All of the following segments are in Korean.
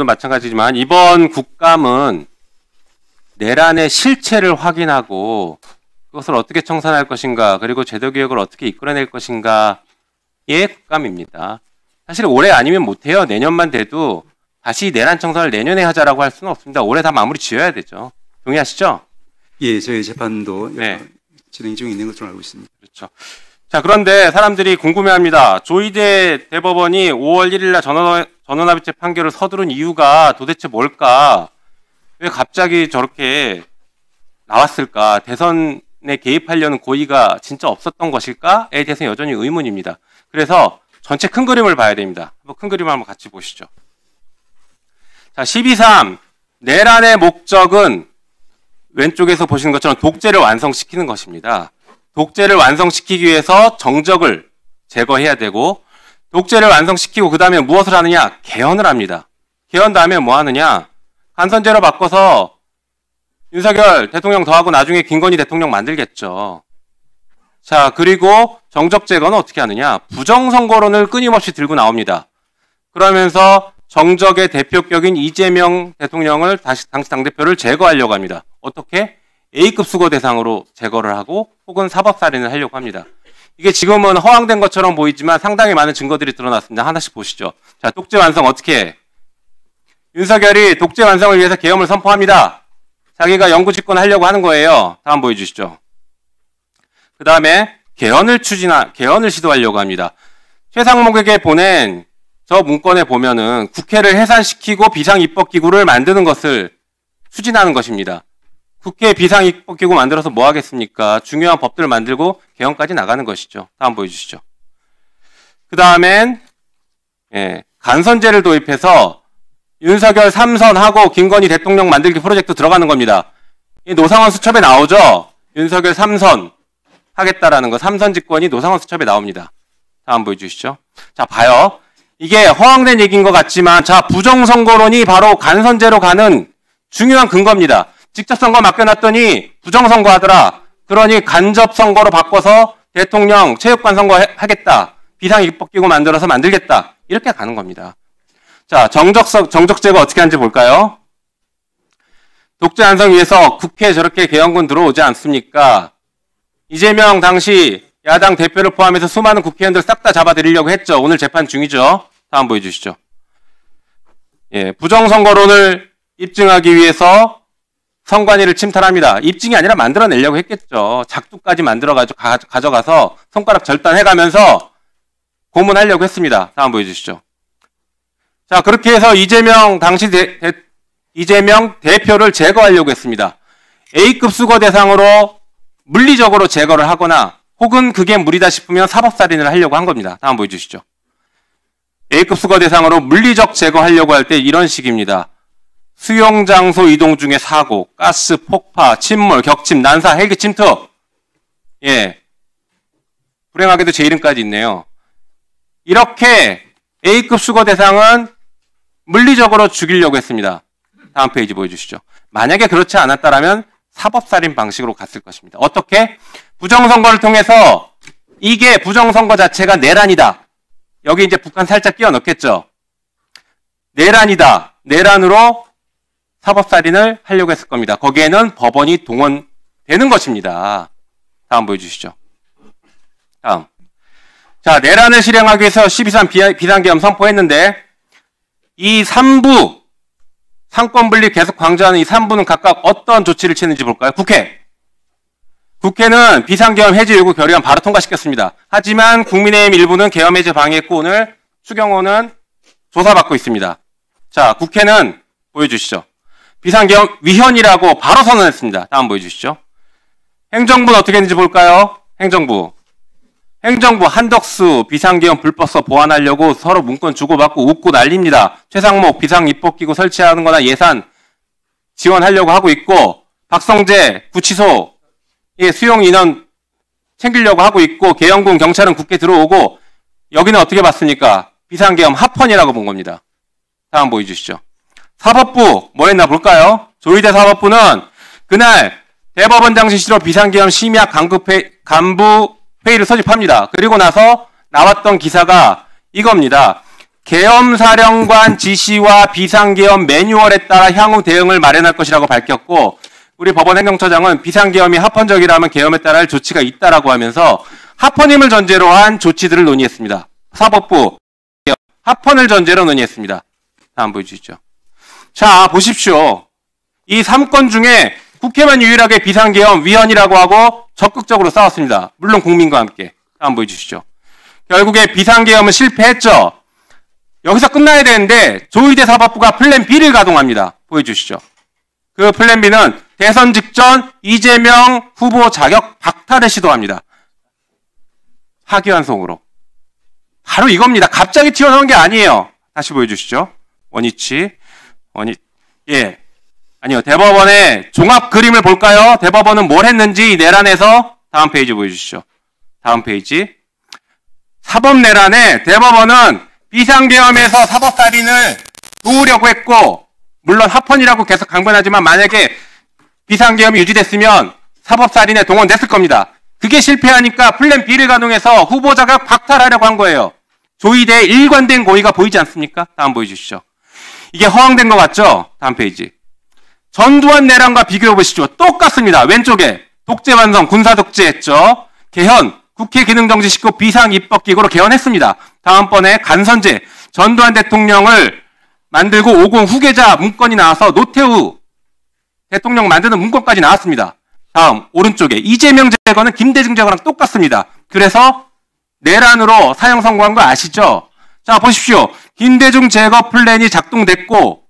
마찬가지지만 이번 국감은 내란의 실체를 확인하고 그것을 어떻게 청산할 것인가, 그리고 제도개혁을 어떻게 이끌어낼 것인가의 국감입니다. 사실 올해 아니면 못해요. 내년만 돼도 다시 내란 청산을 내년에 하자라고 할 수는 없습니다. 올해 다 마무리 지어야 되죠. 동의하시죠? 예, 저희 재판도 네. 진행 중에 있는 것으로 알고 있습니다. 그렇죠. 자, 그런데 사람들이 궁금해합니다. 조희대 대법원이 5월 1일 날 전원합의체 판결을 서두른 이유가 도대체 뭘까? 왜 갑자기 저렇게 나왔을까? 대선에 개입하려는 고의가 진짜 없었던 것일까에 대해서 여전히 의문입니다. 그래서 전체 큰 그림을 봐야 됩니다. 큰 그림을 한번 같이 보시죠. 자, 12.3 내란의 목적은 왼쪽에서 보시는 것처럼 독재를 완성시키는 것입니다. 독재를 완성시키기 위해서 정적을 제거해야 되고, 독재를 완성시키고 그 다음에 무엇을 하느냐? 개헌을 합니다. 개헌 다음에 뭐 하느냐? 간선제로 바꿔서 윤석열 대통령 더하고 나중에 김건희 대통령 만들겠죠. 자, 그리고 정적 제거는 어떻게 하느냐? 부정선거론을 끊임없이 들고 나옵니다. 그러면서 정적의 대표격인 이재명 대통령을 당시 당대표를 제거하려고 합니다. 어떻게? A급 수거 대상으로 제거를 하고 혹은 사법살인을 하려고 합니다. 이게 지금은 허황된 것처럼 보이지만 상당히 많은 증거들이 드러났습니다. 하나씩 보시죠. 자, 독재 완성 어떻게 해? 윤석열이 독재 완성을 위해서 계엄을 선포합니다. 자기가 영구 집권하려고 하는 거예요. 다음 보여주시죠. 그 다음에 개헌을 시도하려고 합니다. 최상목에게 보낸 저 문건에 보면은 국회를 해산시키고 비상입법기구를 만드는 것을 추진하는 것입니다. 국회 비상입법기구 만들어서 뭐 하겠습니까? 중요한 법들을 만들고 개헌까지 나가는 것이죠. 다음 보여주시죠. 그 다음엔 간선제를 도입해서 윤석열 3선하고 김건희 대통령 만들기 프로젝트 들어가는 겁니다. 이 노상원 수첩에 나오죠? 윤석열 3선 하겠다라는 거, 3선 집권이 노상원 수첩에 나옵니다. 다음 보여주시죠. 자, 봐요. 이게 허황된 얘기인 것 같지만, 자, 부정선거론이 바로 간선제로 가는 중요한 근거입니다. 직접 선거 맡겨놨더니 부정선거 하더라. 그러니 간접 선거로 바꿔서 대통령 체육관 선거 하겠다. 비상입법기구 만들어서 만들겠다. 이렇게 가는 겁니다. 자, 정적 제거 어떻게 하는지 볼까요? 독재 완성 위해서 국회에 저렇게 개헌군 들어오지 않습니까? 이재명 당시 야당 대표를 포함해서 수많은 국회의원들 싹 다 잡아들이려고 했죠. 오늘 재판 중이죠. 다음 보여주시죠. 예, 부정선거론을 입증하기 위해서 선관위를 침탈합니다. 입증이 아니라 만들어내려고 했겠죠. 작두까지 만들어가지고 가져가서 손가락 절단해가면서 고문하려고 했습니다. 다음 보여주시죠. 자, 그렇게 해서 이재명 당시 이재명 대표를 제거하려고 했습니다. A급 수거 대상으로 물리적으로 제거를 하거나 혹은 그게 무리다 싶으면 사법살인을 하려고 한 겁니다. 다음 보여주시죠. A급 수거 대상으로 물리적 제거하려고 할 때 이런 식입니다. 수용장소 이동 중에 사고, 가스, 폭파, 침몰, 격침, 난사, 헬기 침투. 예. 불행하게도 제 이름까지 있네요. 이렇게 A급 수거 대상은 물리적으로 죽이려고 했습니다. 다음 페이지 보여주시죠. 만약에 그렇지 않았다면 사법살인 방식으로 갔을 것입니다. 어떻게? 부정선거를 통해서 이게 부정선거 자체가 내란이다. 여기 이제 북한 살짝 끼워 넣겠죠. 내란이다. 내란으로 사법살인을 하려고 했을 겁니다. 거기에는 법원이 동원되는 것입니다. 다음 보여주시죠. 다음. 자, 내란을 실행하기 위해서 12.3 비상계엄 선포했는데 이 3부 상권분립 계속 강조하는 이 3부는 각각 어떤 조치를 취했는지 볼까요? 국회는 비상계엄 해제 요구 결의안 바로 통과시켰습니다. 하지만 국민의힘 일부는 계엄 해제 방해했고 오늘 추경호는 조사받고 있습니다. 자, 국회는 보여주시죠. 비상계엄 위헌이라고 바로 선언했습니다. 다음 보여주시죠. 행정부는 어떻게 했는지 볼까요? 행정부 한덕수 비상계엄 불법서 보완하려고 서로 문건 주고받고 웃고 난립니다. 최상목 비상입법기구 설치하는 거나 예산 지원하려고 하고 있고, 박성재 구치소 수용 인원 챙기려고 하고 있고, 계엄군 경찰은 국회 들어오고, 여기는 어떻게 봤습니까? 비상계엄 합헌이라고 본 겁니다. 다음 보여주시죠. 사법부 뭐 했나 볼까요? 조희대 사법부는 그날 대법원장 지시로 비상계엄 심야 간부 회의를 소집합니다. 그리고 나서 나왔던 기사가 이겁니다. 계엄사령관 지시와 비상계엄 매뉴얼에 따라 향후 대응을 마련할 것이라고 밝혔고, 우리 법원 행정처장은 비상계엄이 합헌적이라면 계엄에 따라 할 조치가 있다라고 하면서 합헌임을 전제로 한 조치들을 논의했습니다. 사법부 합헌을 전제로 논의했습니다. 다음 보여주시죠. 자, 보십시오. 이 3건 중에 국회만 유일하게 비상계엄 위헌이라고 하고 적극적으로 싸웠습니다. 물론 국민과 함께. 다음 보여주시죠. 결국에 비상계엄은 실패했죠. 여기서 끝나야 되는데 조희대 사법부가 플랜 B를 가동합니다. 보여주시죠. 그 플랜 B는 대선 직전 이재명 후보 자격 박탈을 시도합니다. 하기환송으로. 바로 이겁니다. 갑자기 튀어나온 게 아니에요. 다시 보여주시죠. 예. 아니요. 대법원의 종합 그림을 볼까요? 대법원은 뭘 했는지 내란에서 다음 페이지 보여주시죠. 다음 페이지. 사법 내란에 대법원은 비상계엄에서 사법살인을 도우려고 했고, 물론 합헌이라고 계속 강변하지만 만약에 비상계엄이 유지됐으면 사법살인에 동원됐을 겁니다. 그게 실패하니까 플랜 B를 가동해서 후보 자격 박탈하려고 한 거예요. 조희대의 일관된 고의가 보이지 않습니까? 다음 보여주시죠. 이게 허황된 것 같죠? 다음 페이지. 전두환 내란과 비교해 보시죠. 똑같습니다. 왼쪽에 독재완성, 군사독재 했죠. 개헌, 국회 기능정지시키고 비상입법기구로 개헌했습니다. 다음번에 간선제, 전두환 대통령을 만들고 50 후계자 문건이 나와서 노태우 대통령 만드는 문건까지 나왔습니다. 다음 오른쪽에 이재명 제거는 김대중 제거랑 똑같습니다. 그래서 내란으로 사형 선고한 거 아시죠? 자, 보십시오. 김대중 제거 플랜이 작동됐고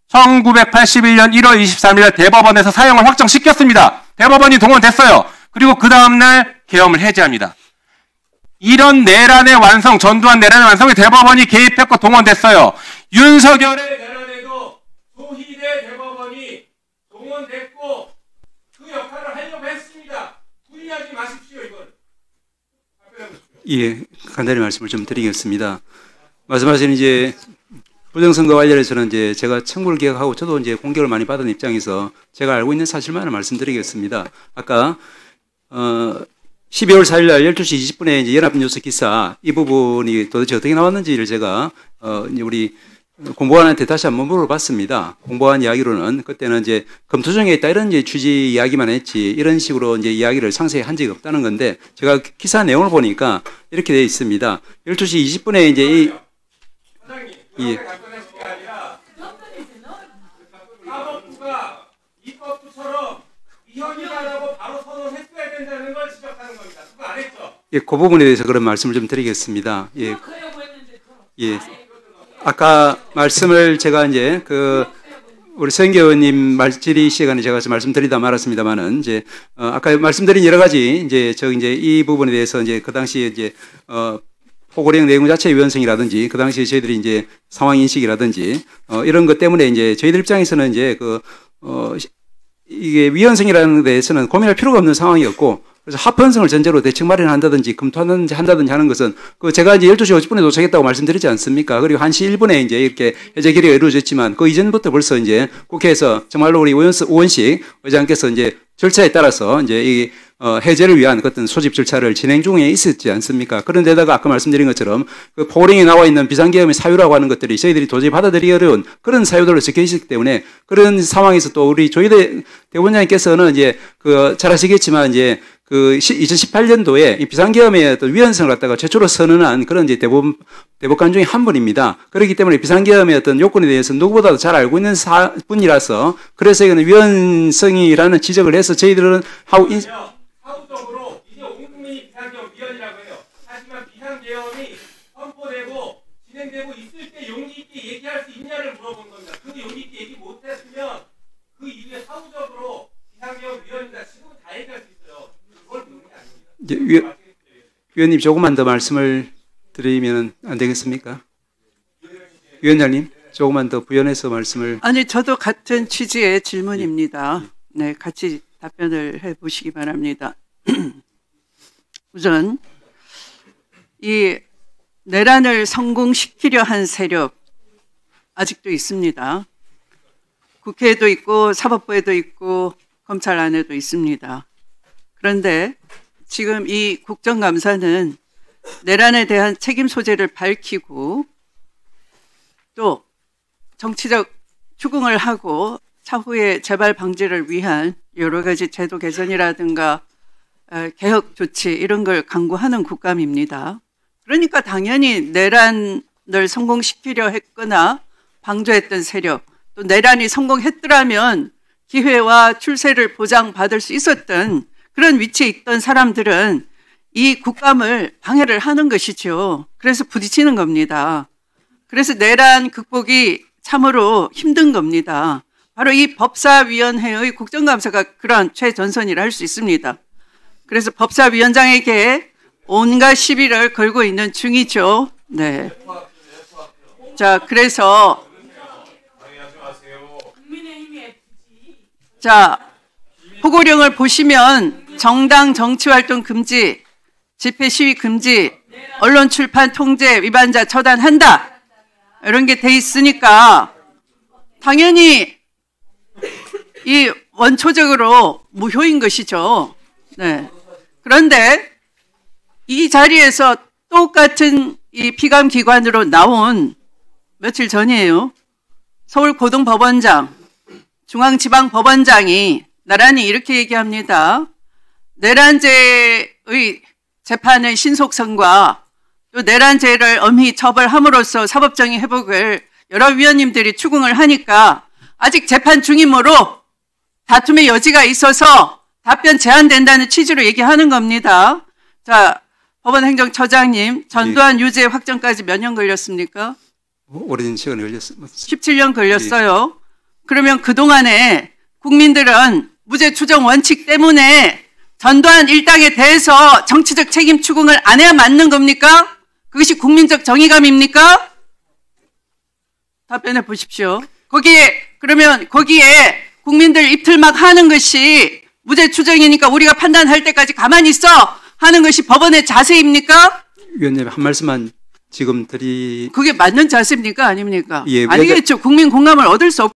1981년 1월 23일 대법원에서 사형을 확정시켰습니다. 대법원이 동원됐어요. 그리고 그 다음날 계엄을 해제합니다. 이런 내란의 완성, 전두환 내란의 완성에 대법원이 개입했고 동원됐어요. 윤석열의 내란에도 조희대 대법원이 동원됐고 그 역할을 하려고 했습니다. 후회하지 마십시오, 이걸. 예, 간단히 말씀을 좀 드리겠습니다. 말씀하신 이제 부정선거 관련해서는 이제 제가 청구를 기획하고 저도 이제 공격을 많이 받은 입장에서 제가 알고 있는 사실만을 말씀드리겠습니다. 아까 12월 4일 날 12시 20분에 이제 연합뉴스 기사 이 부분이 도대체 어떻게 나왔는지를 제가 이제 우리 공보관한테 다시 한번 물어봤습니다. 공보관 이야기로는 그때는 이제 검토 중에 있다 이런 이제 취지 이야기만 했지 이런 식으로 이제 이야기를 상세히 한 적이 없다는 건데 제가 기사 내용을 보니까 이렇게 되어 있습니다. 12시 20분에 이제 이 예. 사법부가 입법부처럼 위헌이다라고 바로 선언했어야 된다는 걸 지적하는 겁니다. 그거 안 했죠? 예, 그 부분에 대해서 그런 말씀을 좀 드리겠습니다. 예. 예. 아까 말씀을 제가 이제 우리 서영교 의원님 질의 시간에 제가 말씀드리다 말았습니다만은 이제 아까 말씀드린 여러 가지 이제 이 부분에 대해서 이제 그 당시에 이제 포고령 내용 자체의 위헌성이라든지 그 당시에 저희들이 이제 상황 인식이라든지 이런 것 때문에 이제 저희들 입장에서는 이제 이게 위헌성이라는 데에서는 고민할 필요가 없는 상황이었고 그래서 합헌성을 전제로 대책 마련한다든지 검토한다든지 하는 것은 제가 이제 12시 50분에 도착했다고 말씀드리지 않습니까? 그리고 1시 1분에 이제 이렇게 해제 결의가 이루어졌지만 그 이전부터 벌써 이제 국회에서 정말로 우리 오원식 의장께서 이제 절차에 따라서 이제 이 해제를 위한 어떤 소집 절차를 진행 중에 있었지 않습니까? 그런데다가 아까 말씀드린 것처럼 그 포고령에 나와 있는 비상계엄의 사유라고 하는 것들이 저희들이 도저히 받아들이기 어려운 그런 사유들로 적혀 있었기 때문에 그런 상황에서 또 우리 조희대 대법원장님께서는 이제 잘 아시겠지만 이제 2018년도에 이 비상계엄의 어떤 위헌성을 갖다가 최초로 선언한 그런 이제 대법관 중에 한 분입니다. 그렇기 때문에 비상계엄의 어떤 요건에 대해서 누구보다도 잘 알고 있는 분이라서 그래서 이거는 위헌성이라는 지적을 해서 저희들은 사후적으로 이제 온 국민이 비상계엄 위헌이라고 해요. 하지만 비상계엄이 선포되고 진행되고 있을 때 용기 있게 얘기할 수 있냐를 물어본 겁니다. 그 용기 있게 얘기 못했으면 그 이후에 사후적으로 비상계엄 위헌이다. 지금은 다 얘기할 수 있어요. 그걸 묻는 게 아닙니다. 위원님 조금만 더 말씀을 드리면 안 되겠습니까? 위원장님 조금만 더 부연해서 말씀을. 아니 저도 같은 취지의 질문입니다. 네, 같이 답변을 해보시기 바랍니다. 우선 이 내란을 성공시키려 한 세력 아직도 있습니다. 국회에도 있고 사법부에도 있고 검찰 안에도 있습니다. 그런데 지금 이 국정감사는 내란에 대한 책임 소재를 밝히고 또 정치적 추궁을 하고 차후에 재발 방지를 위한 여러 가지 제도 개선이라든가 개혁 조치 이런 걸 강구하는 국감입니다. 그러니까 당연히 내란을 성공시키려 했거나 방조했던 세력, 또 내란이 성공했더라면 기회와 출세를 보장받을 수 있었던 그런 위치에 있던 사람들은 이 국감을 방해를 하는 것이죠. 그래서 부딪히는 겁니다. 그래서 내란 극복이 참으로 힘든 겁니다. 바로 이 법사위원회의 국정감사가 그런 최전선이라 할 수 있습니다. 그래서 법사위원장에게 온갖 시비를 걸고 있는 중이죠. 네. 자, 그래서 자, 포고령을 보시면 정당 정치활동 금지, 집회 시위 금지, 언론 출판 통제 위반자 처단한다. 이런 게 돼 있으니까 당연히 이 원초적으로 무효인 것이죠. 네. 그런데 이 자리에서 똑같은 이 피감기관으로 나온 며칠 전이에요. 서울고등법원장, 중앙지방법원장이 나란히 이렇게 얘기합니다. 내란죄의 재판의 신속성과 또 내란죄를 엄히 처벌함으로써 사법정의 회복을 여러 위원님들이 추궁을 하니까 아직 재판 중이므로 다툼의 여지가 있어서 답변 제한된다는 취지로 얘기하는 겁니다. 자, 법원행정처장님, 전두환 유죄 확정까지 몇 년 걸렸습니까? 오래된 시간이 걸렸습니다. 17년 걸렸어요. 그러면 그동안에 국민들은 무죄 추정 원칙 때문에 전두환 일당에 대해서 정치적 책임 추궁을 안 해야 맞는 겁니까? 그것이 국민적 정의감입니까? 답변해 보십시오. 그러면 거기에 국민들 입틀막 하는 것이 무죄 추정이니까 우리가 판단할 때까지 가만히 있어 하는 것이 법원의 자세입니까? 위원님 한 말씀만 지금 그게 맞는 자세입니까? 아닙니까? 예, 아니겠죠. 국민 공감을 얻을 수 없